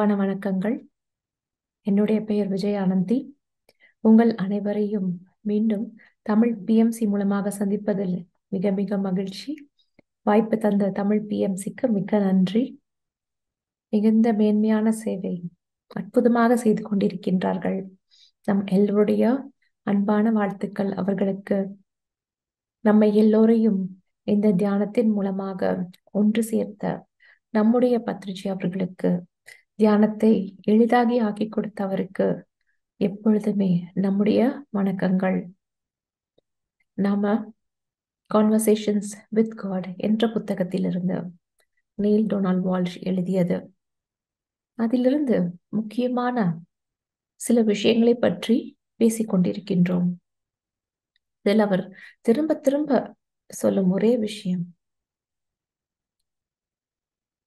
அன்பான வணக்கங்கள். என்னுடைய பெயர் விஜய் ஆனந்தி. உங்கள் அனைவரையும் மீண்டும் தமிழ் பிஎம்சி மூலமாக சந்திப்பதில் மிக மிக மகிழ்ச்சி. வாய்ப்பு தந்த தமிழ் பிஎம்சிக்கு மிக்க நன்றி. மிகுந்த மேன்மையான சேவை அற்புதமாக செய்து கொண்டிருக்கின்றார்கள். நம் எல்லோருடைய அன்பான வாழ்த்துக்கள் அவர்களுக்கு. நம்மை எல்லோரையும் இந்த தியானத்தின் மூலமாக ஒன்று சேர்த்த நம்முடைய பத்ரிஜி அவர்களுக்கு, தியானத்தை எளிதாகி ஆக்கி கொடுத்தவருக்கு எப்பொழுதுமே நம்முடைய வணக்கங்கள். நாம கான்வர்சேஷன்ஸ் வித் காட் என்ற புத்தகத்திலிருந்து நீல் டொனால்ட் வால்ஷ் எழுதியது. அதிலிருந்து முக்கியமான சில விஷயங்களை பற்றி பேசிக் கொண்டிருக்கின்றோம். இதில் அவர் திரும்ப திரும்ப சொல்லும் ஒரே விஷயம்,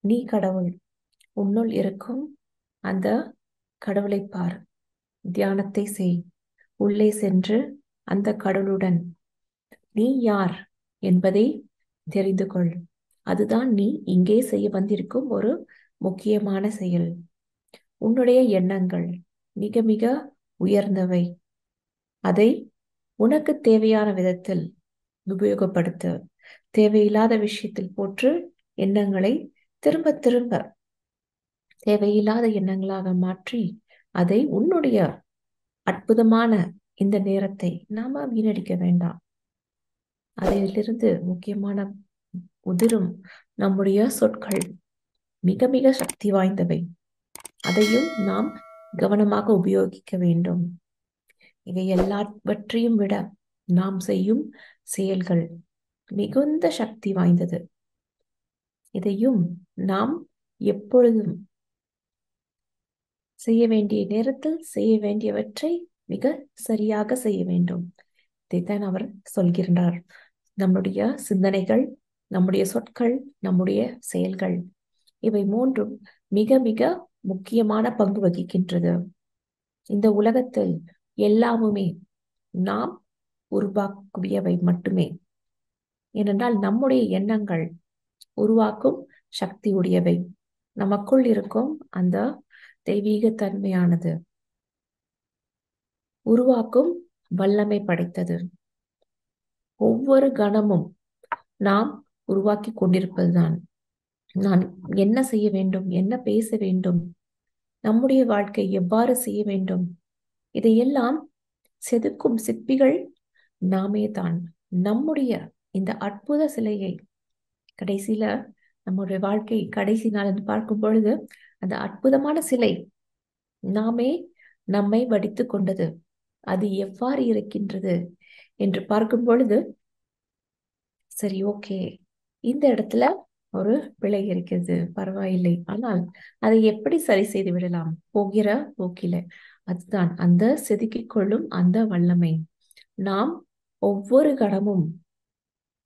நீ கடவுள், உன்னுள் இருக்கும் அந்த கடவுளை பார், தியானத்தை செய், உள்ளே சென்று அந்த கடவுளுடன் நீ யார் என்பதை தெரிந்து கொள். அதுதான் நீ இங்கே செய்ய வந்திருக்கும் ஒரு முக்கியமான செயல். உன்னுடைய எண்ணங்கள் மிக மிக உயர்ந்தவை. அதை உனக்கு தேவையான விதத்தில் உபயோகப்படுத்த, தேவையில்லாத விஷயத்தில் போற்று எண்ணங்களை திரும்ப திரும்ப தேவையில்லாத எண்ணங்களாக மாற்றி அதை உன்னுடைய அற்புதமான இந்த நேரத்தை நாம வீணடிக்க வேண்டாம். அதிலிருந்து முக்கியமான உதிரும் நம்முடைய சொற்கள் மிக மிக சக்தி வாய்ந்தவை. அதையும் நாம் கவனமாக உபயோகிக்க வேண்டும். இவை எல்லாவற்றையும் விட நாம் செய்யும் செயல்கள் மிகுந்த சக்தி வாய்ந்தது. இதையும் நாம் எப்பொழுதும் செய்ய வேண்டிய நேரத்தில் செய்ய வேண்டியவற்றை மிக சரியாக செய்ய வேண்டும். இதைத்தான் அவர் சொல்கின்றார். நம்முடைய சிந்தனைகள், நம்முடைய சொற்கள், நம்முடைய செயல்கள், இவை மூன்றும் மிக மிக முக்கியமான பங்கு வகிக்கின்றது. இந்த உலகத்தில் எல்லாமுமே நாம் உருவாக்கியவை மட்டுமே. ஏனென்றால் நம்முடைய எண்ணங்கள் உருவாக்கும் சக்தி உடையவை. நமக்குள் இருக்கும் அந்த தெய்வீக தன்மையானது உருவாக்கும் வல்லமை படைத்தது. ஒவ்வொரு கணமும் நாம் உருவாக்கி கொண்டிருப்பதுதான். நான் என்ன செய்ய வேண்டும், என்ன பேச வேண்டும், நம்முடைய வாழ்க்கை எவ்வாறு செய்ய வேண்டும், இதையெல்லாம் செதுக்கும் சிற்பிகள் நாமே தான். நம்முடைய இந்த அற்புத சிலையை கடைசியில நம்முடைய வாழ்க்கை கடைசி நாள் என்று பார்க்கும் பொழுது அந்த அற்புதமான சிலை நாமே நம்மை வடித்து கொண்டது. அது எவ்வாறு இருக்கின்றது என்று பார்க்கும் பொழுது, சரி, ஓகே, இந்த இடத்துல ஒரு பிழை இருக்கிறது, பரவாயில்லை, ஆனால் அதை எப்படி சரி செய்து விடலாம் போகிற போக்கில. அதுதான் அந்த செதுக்கிக் கொள்ளும் அந்த வல்லமை. நாம் ஒவ்வொரு கணமும்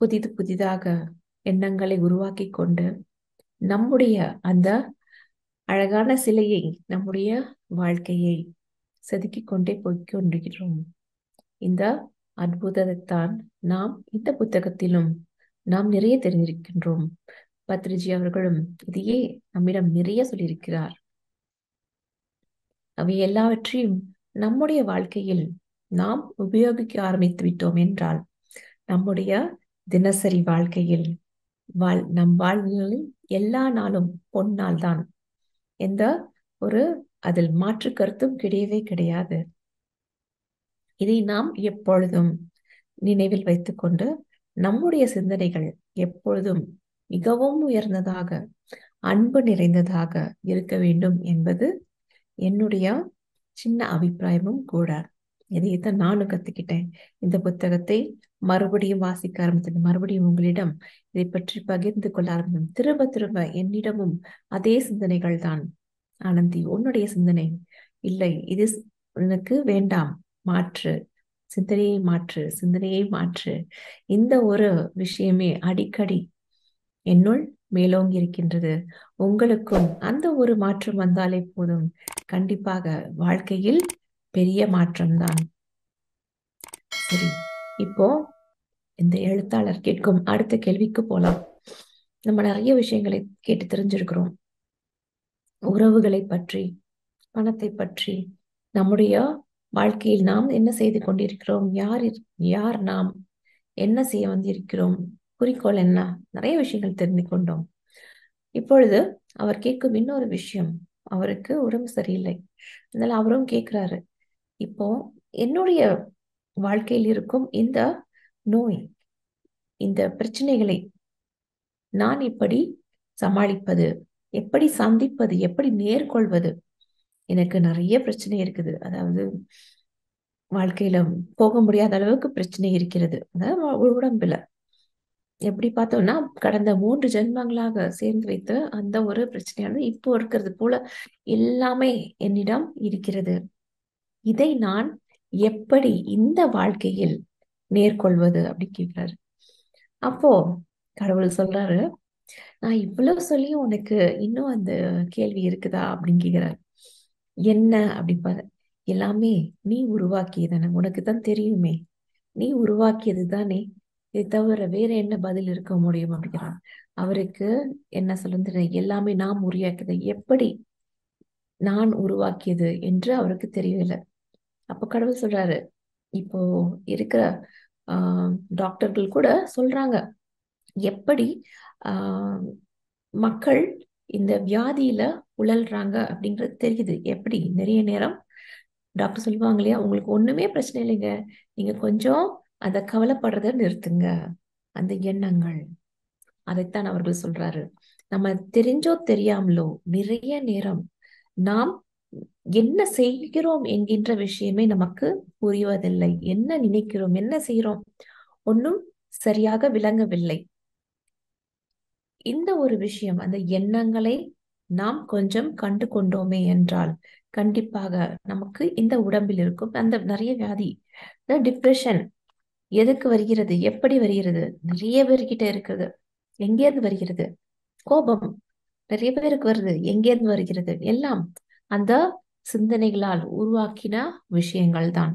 புதிது புதிதாக எண்ணங்களை உருவாக்கி கொண்டு நம்முடைய அந்த அழகான சிலையை, நம்முடைய வாழ்க்கையை செதுக்கிக் கொண்டே போய்கொண்டிருக்கிறோம். இந்த அற்புதத்தைத்தான் நாம் இந்த புத்தகத்திலும் நாம் நிறைய தெரிந்திருக்கின்றோம். பத்ரிஜி அவர்களும் இதையே நம்மிடம் நிறைய சொல்லியிருக்கிறார். அவை எல்லாவற்றையும் நம்முடைய வாழ்க்கையில் நாம் உபயோகிக்க ஆரம்பித்து விட்டோம் என்றால், நம்முடைய தினசரி வாழ்க்கையில் நம் வாழ்வில் எல்லா நாளும் பொன்னாள் தான். எந்த ஒரு அதில் மாற்று கருத்தும் கிடையவே கிடையாது. இதை நாம் எப்பொழுதும் நினைவில் வைத்துக்கொண்டு நம்முடைய சிந்தனைகள் எப்பொழுதும் மிகவும் உயர்ந்ததாக, அன்பு நிறைந்ததாக இருக்க வேண்டும் என்பது என்னுடைய சின்ன அபிப்பிராயமும் கூட. இதைத்தான் நானும் கத்துக்கிட்டேன். இந்த புத்தகத்தை மறுபடியும் வாசிக்க ஆரம்பித்தது, மறுபடியும் உங்களிடம் இதை பற்றி பகிர்ந்து கொள்ள ஆரம்பித்தேன். திரும்ப திரும்ப என்னிடமும் அதே சிந்தனைகள் தான். ஆனந்தி, உன்னுடைய சிந்தனை இல்லை, இது உனக்கு வேண்டாம், மாற்று, சிந்தனையை மாற்று, சிந்தனையை மாற்று. இந்த ஒரு விஷயமே அடிக்கடி என்னுள் மேலோங்கி இருக்கின்றது. உங்களுக்கும் அந்த ஒரு மாற்றம் வந்தாலே போதும், கண்டிப்பாக வாழ்க்கையில் பெரிய மாற்றம்தான். சரி, இப்போ இந்த எழுத்தாளர் கேட்கும் அடுத்த கேள்விக்கு போலாம். நம்ம நிறைய விஷயங்களை கேட்டு தெரிஞ்சிருக்கிறோம். உறவுகளை பற்றி, பணத்தை பற்றி, நம்முடைய வாழ்க்கையில் நாம் என்ன செய்து கொண்டிருக்கிறோம், யார் நாம், என்ன செய்ய வந்திருக்கிறோம், குறிக்கோள் என்ன, நிறைய விஷயங்கள் தெரிந்து கொண்டோம். இப்பொழுது அவர் கேட்கும் இன்னொரு விஷயம், அவருக்கு உடம்பு சரியில்லை. அதனால அவரும் கேட்கிறாரு, இப்போ என்னுடைய வாழ்க்கையில் இருக்கும் இந்த நோய், இந்த பிரச்சனைகளை நான் எப்படி சமாளிப்பது, எப்படி சந்திப்பது, எப்படி நேர்கொள்வது? எனக்கு நிறைய பிரச்சனை இருக்குது. அதாவது வாழ்க்கையில போக முடியாத அளவுக்கு பிரச்சனை இருக்கிறது. அதாவது உடம்புல எப்படி பார்த்தோம்னா கடந்த 3 ஜென்மங்களாக சேர்ந்து வைத்த அந்த ஒரு பிரச்சனையானது இப்போ இருக்கிறது போல எல்லாமே என்னிடம் இருக்கிறது. இதை நான் எப்படி இந்த வாழ்க்கையில் நேர்கொள்வது அப்படி கேட்கிறாரு. அப்போ கடவுள் சொல்றாரு, நான் இவ்வளவு சொல்லியும் உனக்கு இன்னும் அந்த கேள்வி இருக்குதா அப்படின்னு கேட்கிறாரு. என்ன அப்படி பாரு, எல்லாமே நீ உருவாக்கியதானே, உனக்கு தான் தெரியுமே, நீ உருவாக்கியது தானே, இதை தவிர வேற என்ன பதில் இருக்க முடியும் அப்படிங்கிறான். அவருக்கு என்ன சொல்லுறது, எல்லாமே நாம் உருவாக்கியது, எப்படி நான் உருவாக்கியது என்று அவருக்கு தெரியவில்லை. அப்ப கடவுள் சொல்றாரு, இப்போ இருக்கிற டாக்டர்கள் கூட சொல்றாங்க எப்படி ஆஹ் மக்கள் இந்த வியாதியில உழல்றாங்க அப்படிங்கிறது தெரியுது. எப்படி நிறைய நேரம் டாக்டர் சொல்லுவாங்க இல்லையா, உங்களுக்கு ஒண்ணுமே பிரச்சனை இல்லைங்க, நீங்க கொஞ்சம் அந்த கவலைப்படுறத நிறுத்துங்க, அந்த எண்ணங்கள். அதைத்தான் அவர்கள் சொல்றாரு. நம்ம தெரிஞ்சோ தெரியாமலோ நிறைய நேரம் நாம் என்ன செய்கிறோம் என்கின்ற விஷயமே நமக்கு புரிவதில்லை. என்ன நினைக்கிறோம், என்ன செய்கிறோம், ஒன்றும் சரியாக விளங்கவில்லை. இந்த ஒரு விஷயம், அந்த எண்ணங்களை நாம் கொஞ்சம் கண்டு கொண்டோமே என்றால் கண்டிப்பாக நமக்கு இந்த உடம்பில் இருக்கும் அந்த நிறைய வியாதி, டிப்ரெஷன் எதுக்கு வருகிறது, எப்படி வருகிறது, நிறைய பேர்கிட்ட இருக்கிறது, எங்கேருந்து வருகிறது, கோபம் நிறைய பேருக்கு வருது, எங்கேருந்து வருகிறது, எல்லாம் அந்த சிந்தனைகளால் உருவாக்கின விஷயங்கள் தான்.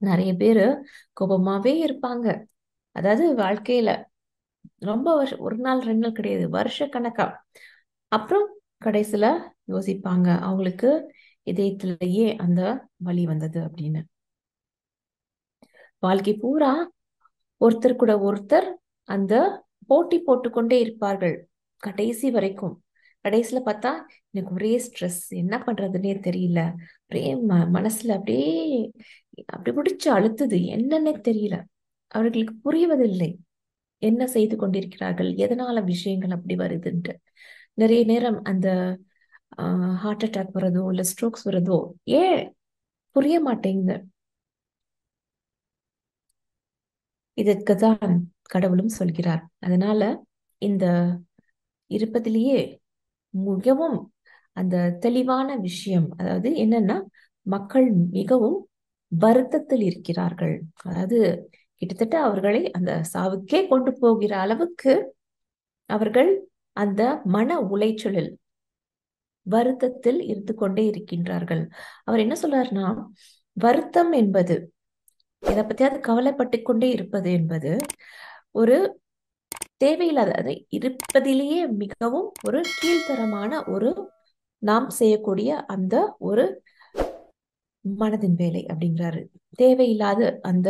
நிறைய பேரு கோபமாவே இருப்பாங்க. அதாவது வாழ்க்கையில ரொம்ப வருஷம், ஒரு நாள் 2 நாள் கிடையாது, வருஷ கணக்கா. அப்புறம் கடைசியில யோசிப்பாங்க அவங்களுக்கு இதயத்திலேயே அந்த வலி வந்தது அப்படின்னு. வாழ்க்கை பூரா ஒருத்தர் கூட ஒருத்தர் அந்த போட்டி போட்டுக்கொண்டே இருப்பார்கள் கடைசி வரைக்கும். கடைசியில பார்த்தா எனக்கு ஒரே ஸ்ட்ரெஸ், என்ன பண்றதுன்னே தெரியல, ஒரே மனசுல அப்படியே அப்படி பிடிச்சு அழுத்துது, என்னன்னே தெரியல. அவர்களுக்கு புரிவதில்லை என்ன செய்து கொண்டிருக்கிறார்கள், எதனால விஷயங்கள் அப்படி வருதுன்ட்டு. நிறைய நேரம் அந்த ஹார்ட் அட்டாக் வரதோ இல்ல ஸ்ட்ரோக்ஸ் வரதோ ஏன் புரிய மாட்டேங்குது. இதற்குதான் கடவுளும் சொல்கிறார். அதனால இந்த இருப்பதிலேயே மிகவும் அந்த தெளிவான விஷயம், அதாவது என்னன்னா, மக்கள் மிகவும் வருத்தத்தில் இருக்கிறார்கள். அதாவது கிட்டத்தட்ட அவர்களை அந்த சாவுக்கே கொண்டு போகிற அளவுக்கு அவர்கள் அந்த மன உளைச்சலில், வருத்தத்தில் இருந்து கொண்டே இருக்கின்றார்கள். அவர் என்ன சொல்றாருன்னா, வருத்தம் என்பது, எதை பத்தியாவது கவலைப்பட்டு கொண்டே இருப்பது என்பது ஒரு தேவையில்லாத, அதை இருப்பதிலேயே மிகவும் ஒரு கீழ்த்தரமான ஒரு நாம் செய்யக்கூடிய அந்த ஒரு மனதின் வேலை அப்படிங்கிறாரு. தேவையில்லாத அந்த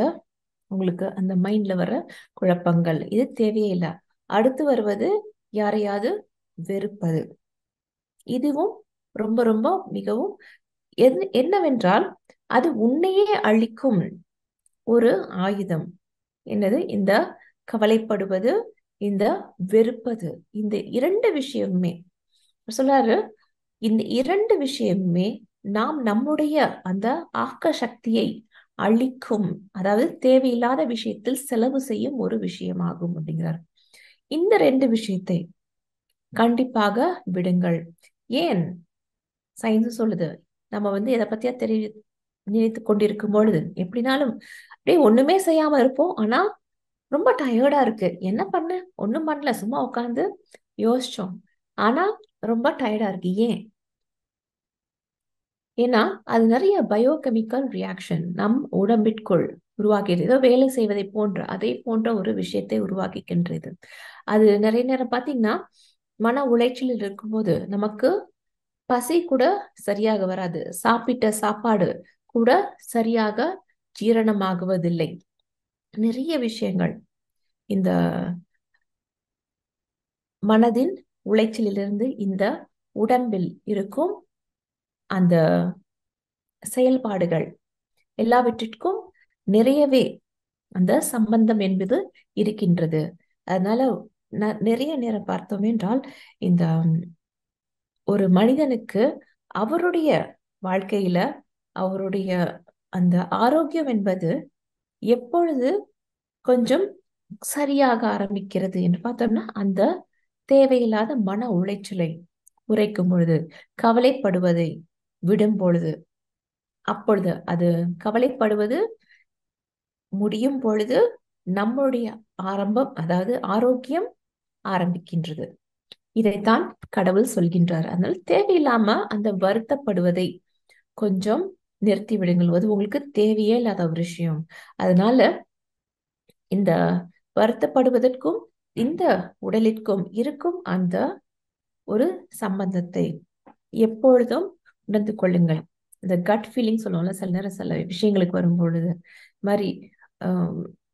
உங்களுக்கு அந்த மைண்ட்ல வர குழப்பங்கள், இது தேவையே இல்லை. அடுத்து வருவது யாரையாவது வெறுப்பது, இதுவும் ரொம்ப ரொம்ப மிகவும் என்னவென்றால் அது உன்னையே அழிக்கும் ஒரு ஆயுதம். என்னது இந்த கவலைப்படுவது, இந்த வெறுப்பது, இந்த 2 விஷயமுமே சொல்றாரு. இந்த 2 விஷயமுமே நாம் நம்முடைய அந்த ஆக்க சக்தியை அழிக்கும், அதாவது தேவையில்லாத விஷயத்தில் செலவு செய்யும் ஒரு விஷயமாகும் அப்படிங்கிறார். இந்த 2 விஷயத்தை கண்டிப்பாக விடுங்கள். ஏன் சயின்ஸ் சொல்லுது, நம்ம எதை பத்தியா நினைத்து கொண்டிருக்கும் பொழுது எப்படினாலும் அப்படியே ஒண்ணுமே செய்யாம இருப்போம். ஆனா ரொம்ப டயர்டா இருக்கு, என்ன பண்ண, ஒண்ணும் பண்ணல, சும்மா உட்காந்து யோசிச்சோம், ஆனா ரொம்ப டயர்டா இருக்கு. ஏன்? ஏன்னா அது நிறைய பயோகெமிக்கல் ரியாக்ஷன் நம் உடம்பிற்குள் உருவாக்கியது, ஏதோ வேலை செய்வதை போன்ற அதே போன்ற ஒரு விஷயத்தை உருவாக்கிக்கின்றது. அது நிறைய நேரம் பார்த்தீங்கன்னா மன உளைச்சலில் இருக்கும்போது நமக்கு பசி கூட சரியாக வராது. சாப்பிட்ட சாப்பாடு கூட சரியாக ஜீரணமாகுவதில்லை. நிறைய விஷயங்கள் இந்த மனதின் உளைச்சலிலிருந்து இந்த உடம்பில் இருக்கும் அந்த செயல்பாடுகள் எல்லாவற்றிற்கும் நிறையவே அந்த சம்பந்தம் என்பது இருக்கின்றது. அதனால நிறைய நேரம் பார்த்தோம் என்றால் இந்த ஒரு மனிதனுக்கு அவருடைய வாழ்க்கையில அவருடைய அந்த ஆரோக்கியம் என்பது எப்பொழுது கொஞ்சம் சரியாக ஆரம்பிக்கிறது என்று பார்த்தோம்னா அந்த தேவையில்லாத மன உளைச்சலை குறைக்கும் பொழுது, கவலைப்படுவதை விடும் பொழுது, அப்பொழுது அது கவலைப்படுவது முடியும் பொழுது நம்முடைய ஆரம்பம், அதாவது ஆரோக்கியம் ஆரம்பிக்கின்றது. இதைத்தான் கடவுள் சொல்கின்றார். அதனால தேவையில்லாம அந்த வருத்தப்படுவதை கொஞ்சம் நிறுத்தி விடுங்கள். அது உங்களுக்கு தேவையே இல்லாத ஒரு விஷயம். அதனால இந்த வருத்தப்படுவதற்கும் இந்த உடலிற்கும் இருக்கும் அந்த ஒரு சம்பந்தத்தை எப்பொழுதும் உணர்ந்து கொள்ளுங்கள். இந்த கட் ஃபீலிங் சொல்லுவோம்ல, சில நேரம் சில விஷயங்களுக்கு வரும் பொழுது மாதிரி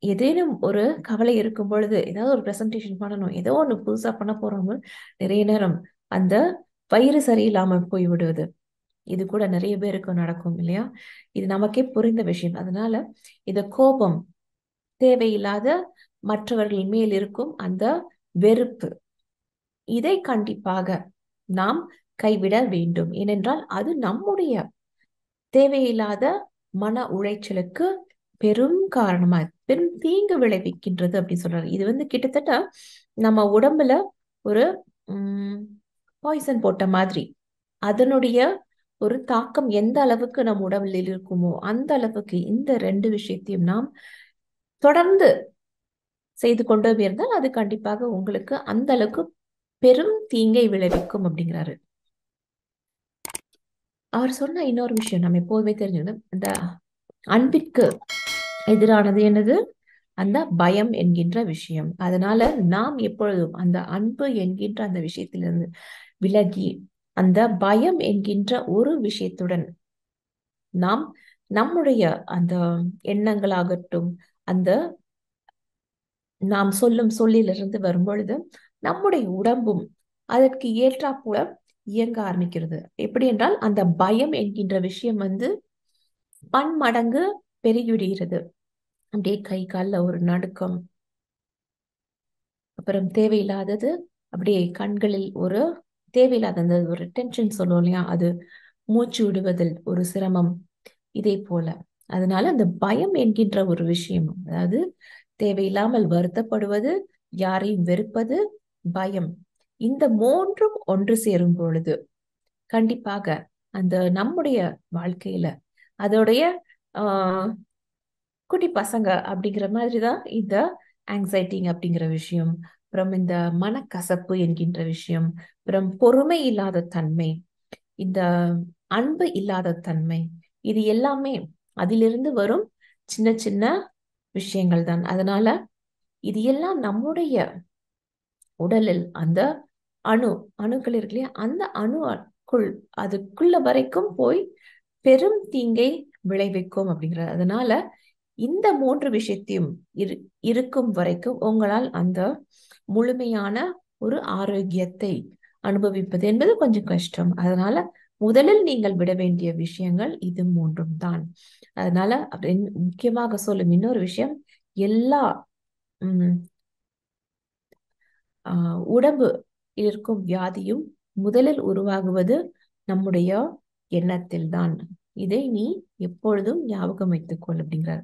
ஏதேனும் ஒரு கவலை இருக்கும் பொழுது, ஏதாவது ஒரு ப்ரெசன்டேஷன் பண்ணணும், ஏதோ ஒன்று புதுசா பண்ண போறவங்க நிறைய நேரம் அந்த வயிறு சரியில்லாம போய் விடுவது, இது கூட நிறைய பேருக்கு நடக்கும் இல்லையா? இது நமக்கே புரிந்த விஷயம். அதனால இந்த கோபம், தேவையில்லாத மற்றவர்கள் மேல் இருக்கும் அந்த வெறுப்பு, இதை கண்டிப்பாக நாம் கைவிட வேண்டும். ஏனென்றால் அது நம்முடைய தேவையில்லாத மன உளைச்சலுக்கு பெரும் காரணமா, பெரும் தீங்கு விளைவிக்கின்றது அப்படின்னு சொல்றாரு. இது கிட்டத்தட்ட நம்ம உடம்புல ஒரு பாய்சன் போட்ட மாதிரி. அதனுடைய ஒரு தாக்கம் எந்த அளவுக்கு நம் உடம்பில் இருக்குமோ அந்த அளவுக்கு இந்த 2 விஷயத்தையும் நாம் தொடர்ந்து செய்து கொண்டே இருந்தால் அது கண்டிப்பாக உங்களுக்கு அந்த அளவுக்கு பெரும் தீங்கை விளைவிக்கும் அப்படிங்கிறாரு. அவர் சொன்ன இன்னொரு விஷயம் நம்ம எப்போதுமே தெரிஞ்சுக்கணும். இந்த அன்பிற்கு எதிரானது என்னது? அந்த பயம் என்கின்ற விஷயம். அதனால நாம் எப்பொழுதும் அந்த அன்பு என்கின்ற அந்த விஷயத்திலிருந்து விலகி அந்த பயம் என்கின்ற ஒரு விஷயத்துடன் நாம் நம்முடைய அந்த எண்ணங்களாகட்டும், அந்த நாம் சொல்லும் சொல்லிலிருந்து வரும்பொழுது நம்முடைய உடம்பும் அதற்கு ஏற்றாற்போல இயங்க ஆரம்பிக்கிறது. எப்படி என்றால் அந்த பயம் என்கின்ற விஷயம் பன்மடங்கு பெருகிவிடுகிறது. அப்படியே கை கால்ல ஒரு நடுக்கம், அப்புறம் தேவையில்லாதது அப்படியே கண்களில் ஒரு தேவையில்லாத அந்த ஒரு டென்ஷன் சொல்லுவோம் இல்லையா, அது மூச்சு விடுவதில் ஒரு சிரமம், இதே போல. அதனால அந்த பயம் என்கின்ற ஒரு விஷயம், அதாவது தேவையில்லாமல் வருத்தப்படுவது, யாரையும் வெறுப்பது, பயம், இந்த 3ம் ஒன்று சேரும் பொழுது கண்டிப்பாக அந்த நம்முடைய வாழ்க்கையில அதோடைய குட்டி பசங்க அப்படிங்கிற மாதிரிதான் இந்த ஆங்ஸைட்டி அப்படிங்கிற விஷயம், அப்புறம் இந்த மனக்கசப்பு என்கின்ற விஷயம், அப்புறம் பொறுமை இல்லாத தன்மை, இந்த அன்பு இல்லாத தன்மை, இது எல்லாமே அதிலிருந்து வரும் சின்ன சின்ன விஷயங்கள் தான். அதனால இது எல்லாம் நம்முடைய உடலில் அந்த அணுக்கள் இருக்கு இல்லையா, அந்த அணுக்குள் அதுக்குள்ள வரைக்கும் போய் பெரும் தீங்கை விளைவிக்கும் அப்படிங்கிறது. அதனால இந்த 3 விஷயத்தையும் இருக்கும் வரைக்கும் உங்களால் அந்த முழுமையான ஒரு ஆரோக்கியத்தை அனுபவிப்பது என்பது கொஞ்சம் கஷ்டம். அதனால முதலில் நீங்கள் விட வேண்டிய விஷயங்கள் இது 3ம் தான். அதனால முக்கியமாக சொல்லும் இன்னொரு விஷயம், எல்லா உடம்பு இருக்கும் வியாதியும் முதலில் உருவாகுவது நம்முடைய எண்ணத்தில் தான். இதை நீ எப்பொழுதும் ஞாபகம் வைத்துக்கொள் அப்படிங்கிறார்.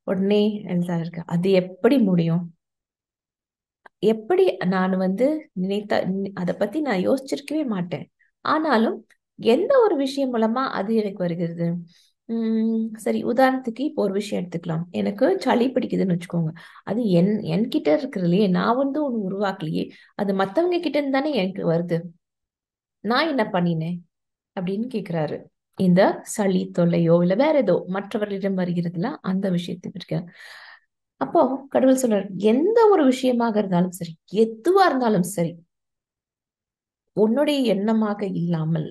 உடனே எழுதாரு, அது எப்படி முடியும்? எப்படி நான் நினைத்த அதை பத்தி நான் யோசிச்சிருக்கவே மாட்டேன். ஆனாலும் எந்த ஒரு விஷயம் மூலமா அது எனக்கு வருகிறது? சரி, உதாரணத்துக்கு இப்போ ஒரு விஷயம் எடுத்துக்கலாம். எனக்கு சளி பிடிக்குதுன்னு வச்சுக்கோங்க. அது என்கிட்ட இருக்கிறதுலையே நான் ஒண்ணு உருவாக்கலையே, அது மத்தவங்க கிட்ட இருந்து தானே எனக்கு வருது. நான் என்ன பண்ணினேன் அப்படின்னு கேக்குறாரு. இந்த சளி தொல்லையோ இல்ல வேற ஏதோ மற்றவர்களிடம் வருகிறதுல அந்த விஷயத்துக்கு அப்போ கடவுள் சொல்றாரு, எந்த ஒரு விஷயமாக இருந்தாலும் சரி, எதுவா இருந்தாலும் சரி, உன்னுடைய எண்ணமாக இல்லாமல்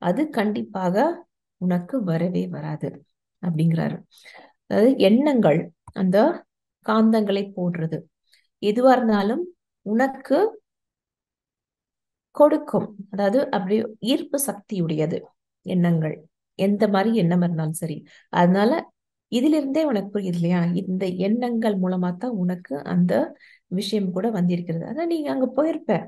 அது கண்டிப்பாக உனக்கு வரவே வராது அப்படிங்கிறாரு. அதாவது எண்ணங்கள் அந்த காந்தங்களை போடுறது. எதுவா இருந்தாலும் உனக்கு கொடுக்கும். அதாவது அப்படி ஈர்ப்பு சக்தி உடையது எண்ணங்கள். எந்த மாதிரி எண்ணம் இருந்தாலும் சரி. அதனால இதிலிருந்தே உனக்கு புரியுது இல்லையா? இந்த எண்ணங்கள் மூலமா தான் உனக்கு அந்த விஷயம் கூட வந்திருக்கிறது. அதான் நீங்க அங்க போயிருப்ப.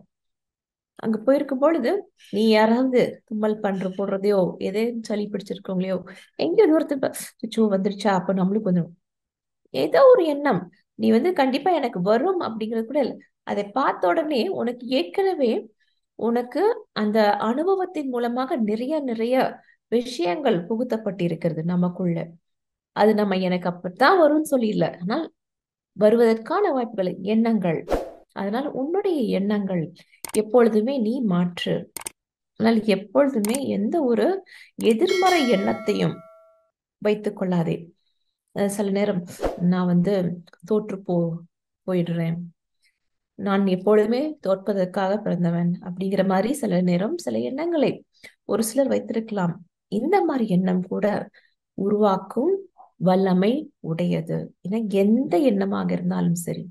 அங்க போயிருக்கும் பொழுது நீ யாராவது தும்மல் போடுறதையோ எதையும் சளி பிடிச்சிருக்கவங்களையோ எங்கேயோ தூரத்து வந்துருச்சா, அப்ப நம்மளுக்கு கொஞ்சம் ஏதோ ஒரு எண்ணம் நீ கண்டிப்பா எனக்கு வரும் அப்படிங்கிறது கூட இல்லை. அதை பார்த்த உடனே உனக்கு ஏற்கனவே உனக்கு அந்த அனுபவத்தின் மூலமாக நிறைய நிறைய விஷயங்கள் புகுத்தப்பட்டு இருக்கிறது நமக்குள்ள. அது நம்ம எனக்கு அப்படித்தான் வரும்னு சொல்லி இல்லை, ஆனால் வருவதற்கான வாய்ப்புகள் எண்ணங்கள். அதனால் உன்னுடைய எண்ணங்கள் எப்பொழுதுமே நீ மாற்று. ஆனால் எப்பொழுதுமே எந்த ஒரு எதிர்மறை எண்ணத்தையும் வைத்துக் கொள்ளாதே. சில நேரம் நான் தோற்று போயிடுறேன், நான் எப்பொழுதுமே தோற்பதற்காக பிறந்தவன் அப்படிங்கிற மாதிரி சில நேரம் சில எண்ணங்களை ஒரு சிலர் வைத்திருக்கலாம். இந்த மாதிரி எண்ணம் கூட உருவாக்கும் வல்லமை உடையது. ஏன்னா எந்த எண்ணமாக இருந்தாலும் சரி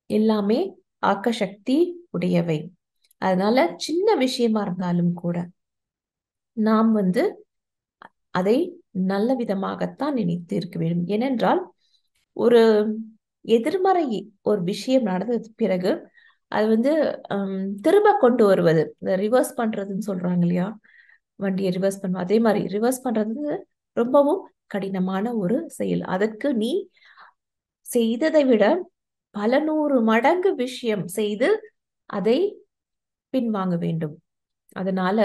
எல்லாமே ஆக்க சக்தி உடையவை. அதனால சின்ன விஷயமா இருந்தாலும் கூட நாம் அதை நல்ல விதமாகத்தான் நினைத்து இருக்க வேண்டும். ஏனென்றால் ஒரு எதிர்மறை ஒரு விஷயம் நடந்தது பிறகு அது திரும்ப கொண்டு வருவது, ரிவர்ஸ் பண்றதுன்னு சொல்றாங்க இல்லையா? வண்டியை ரிவர்ஸ் பண்ணுவோம், அதே மாதிரி ரிவர்ஸ் பண்றது ரொம்பவும் கடினமான ஒரு செயல். அதற்கு நீ செய்ததை விட பல 100 மடங்கு விஷயம் செய்து அதை பின்வாங்க வேண்டும். அதனால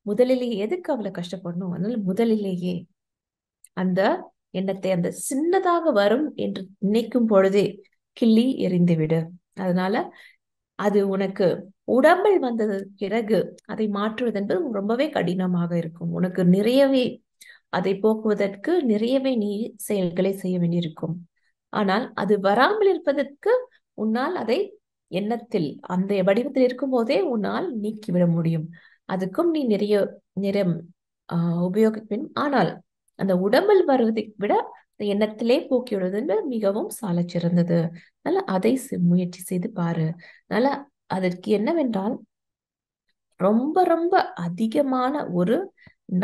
முதலிலேயே எதுக்கு அவ்வளவு கஷ்டப்படணும்? அதனால முதலிலேயே அந்த எண்ணத்தை அந்த சின்னதாக வரும் என்று நினைக்கும் பொழுதே கிள்ளி எறிந்துவிடு. அதனால அது உனக்கு உடம்பில் வந்தது பிறகு அதை மாற்றுவது என்பது ரொம்பவே கடினமாக இருக்கும். உனக்கு நிறையவே அதை போக்குவதற்கு நிறையவே நீ செயல்களை செய்ய வேண்டியிருக்கும். ஆனால் அது வராமல் இருப்பதற்கு உன்னால் அதை எண்ணத்தில் அந்த வடிவத்தில் இருக்கும் போதே உன்னால் நீக்கிவிட முடியும். அதுக்கும் நீ நிறைய நேரம் உபயோகிப்பேன். ஆனால் அந்த உடம்பில் வருவதை விட எண்ணத்திலே போக்கிவிடுவது மிகவும் சால சிறந்தது. அதனால அதை முயற்சி செய்து பாரு. அதனால அதற்கு என்னவென்றால் ரொம்ப ரொம்ப அதிகமான ஒரு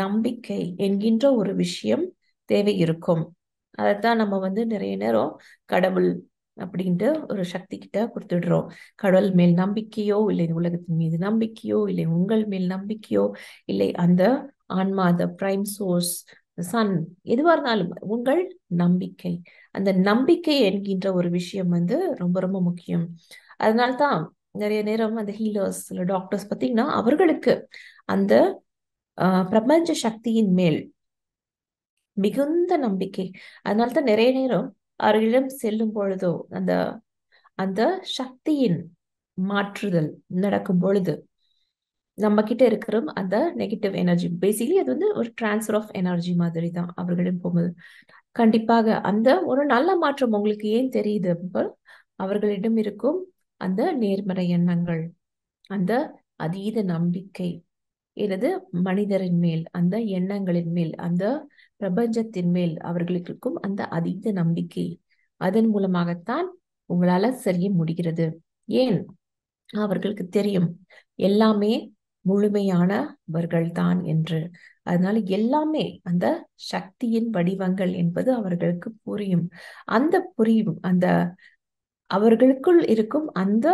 நம்பிக்கை என்கின்ற ஒரு விஷயம் தேவை இருக்கும். அதைத்தான் நம்ம நிறைய நேரம் கடவுள் அப்படின்ட்டு ஒரு சக்தி கிட்ட கொடுத்துடுறோம். கடவுள் மேல் நம்பிக்கையோ இல்லை உலகத்தின் மீது நம்பிக்கையோ இல்லை உங்கள் மேல் நம்பிக்கையோ இல்லை அந்த ஆன்மா, அந்த பிரைம் சோர்ஸ், சன், எதுவா இருந்தாலும் உங்கள் நம்பிக்கை, அந்த நம்பிக்கை என்கின்ற ஒரு விஷயம் ரொம்ப ரொம்ப முக்கியம். அதனால்தான் நிறைய நேரம் அந்த ஹீலர்ஸ் இல்ல டாக்டர்ஸ் பார்த்தீங்கன்னா அவர்களுக்கு அந்த பிரபஞ்ச சக்தியின் மேல் மிகுந்த நம்பிக்கை. அதனால்தான் நிறைய நேரம் அவர்களிடம் செல்லும் பொழுதோ அந்த அந்த சக்தியின் மாற்றுதல் நடக்கும் பொழுது நம்ம கிட்ட இருக்கிற அந்த நெகட்டிவ் எனர்ஜி, பேசிக்கலி அது ஒரு டிரான்ஸ்ஃபர் ஆஃப் எனர்ஜி மாதிரி தான். அவர்களிடம் போகும்போது கண்டிப்பாக அந்த ஒரு நல்ல மாற்றம் உங்களுக்கு ஏன் தெரியுது? அவர்களிடம் இருக்கும் அந்த நேர்மறை எண்ணங்கள், அந்த அதீத நம்பிக்கை, எனது மனிதரின் மேல், அந்த எண்ணங்களின் மேல், அந்த பிரபஞ்சத்தின் மேல் அவர்களுக்கு இருக்கும் அந்த அதீத நம்பிக்கை, அதன் மூலமாகத்தான் உங்களால செய்ய முடிகிறது. ஏன்? அவர்களுக்கு தெரியும் எல்லாமே முழுமையானவர்கள் தான் என்று. அதனால எல்லாமே அந்த சக்தியின் வடிவங்கள் என்பது அவர்களுக்கு புரியும். அந்த புரியும் அந்த அவர்களுக்குள் இருக்கும் அந்த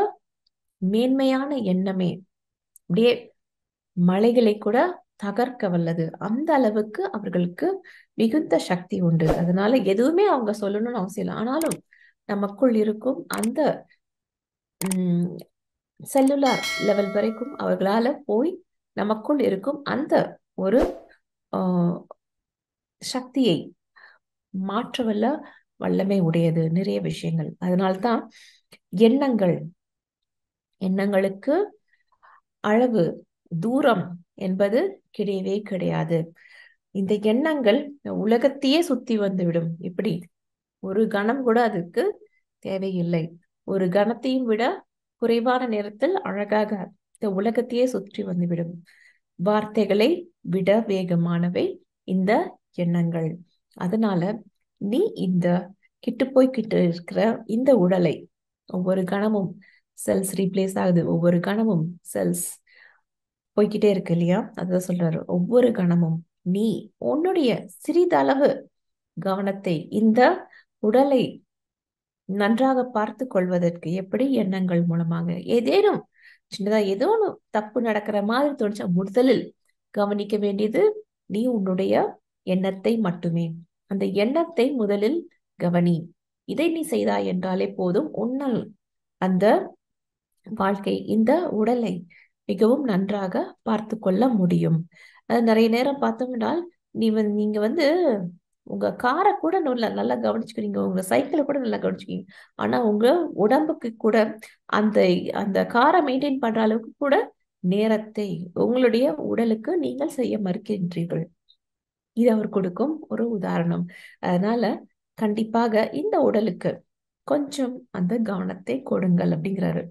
மேன்மையான எண்ணமே அப்படியே மலைகளை கூட தகர்க்க வல்லது. அந்த அளவுக்கு அவர்களுக்கு மிகுந்த சக்தி உண்டு. அதனால எதுவுமே அவங்க சொல்லணும்னு அவசியம் இல்லை. ஆனாலும் நமக்குள் இருக்கும் அந்த செல்லுலார் லெவல் வரைக்கும் அவர்களால போய் நமக்குள் இருக்கும் அந்த ஒரு சக்தியை மாற்றவல்ல வல்லமை உடையது நிறைய விஷயங்கள். அதனால்தான் எண்ணங்களுக்கு அளவு, தூரம் என்பது கிடையவே கிடையாது. இந்த எண்ணங்கள் உலகத்தையே சுத்தி வந்துவிடும். இப்படி ஒரு கணம் கூட அதுக்கு தேவையில்லை. ஒரு கணத்தையும் விட குறைவான நேரத்தில் அழகாக இந்த உலகத்தையே சுற்றி வந்துவிடும். வார்த்தைகளை விட வேகமானவை இந்த எண்ணங்கள். அதனால நீ இந்த கிட்டு இருக்கிற இந்த உடலை, ஒவ்வொரு கணமும் செல்ஸ் ரீப்ளேஸ் ஆகுது, ஒவ்வொரு கணமும் செல்ஸ் போய்கிட்டே இருக்கு இல்லையா? அதான் சொல்றாரு, ஒவ்வொரு கணமும் நீ உன்னுடைய சிறிதளவு கவனத்தை இந்த உடலை நன்றாக பார்த்து கொள்வதற்கு, எப்படி எண்ணங்கள் மூலமாக ஏதேனும் சின்னதா ஏதோ ஒன்று தப்பு நடக்கிற மாதிரி தோணுச்சா, முதலில் கவனிக்க வேண்டியது நீ உன்னுடைய எண்ணத்தை மட்டுமே. அந்த எண்ணத்தை முதலில் கவனி. இதை நீ செய்தாய் என்றாலே போதும், உன்னால் அந்த வாழ்க்கை இந்த உடலை மிகவும் நன்றாக பார்த்து கொள்ள முடியும். நிறைய நேரம் பார்த்தோம்னால் நீங்க உங்க காரை கூட நல்லா கவனிச்சுக்கிறீங்க, உங்க சைக்கிளை கூட நல்லா கவனிச்சுக்கிறீங்க. ஆனா உங்க உடம்புக்கு கூட அந்த அந்த காரை மெயின்டைன் பண்ற அளவுக்கு கூட நேரத்தை உங்களுடைய உடலுக்கு நீங்கள் செய்ய மறுக்கின்றீர்கள். இது அவர் கொடுக்கும் ஒரு உதாரணம். அதனால கண்டிப்பாக இந்த உடலுக்கு கொஞ்சம் அந்த கவனத்தை கொடுங்கள் அப்படிங்கிறாரு.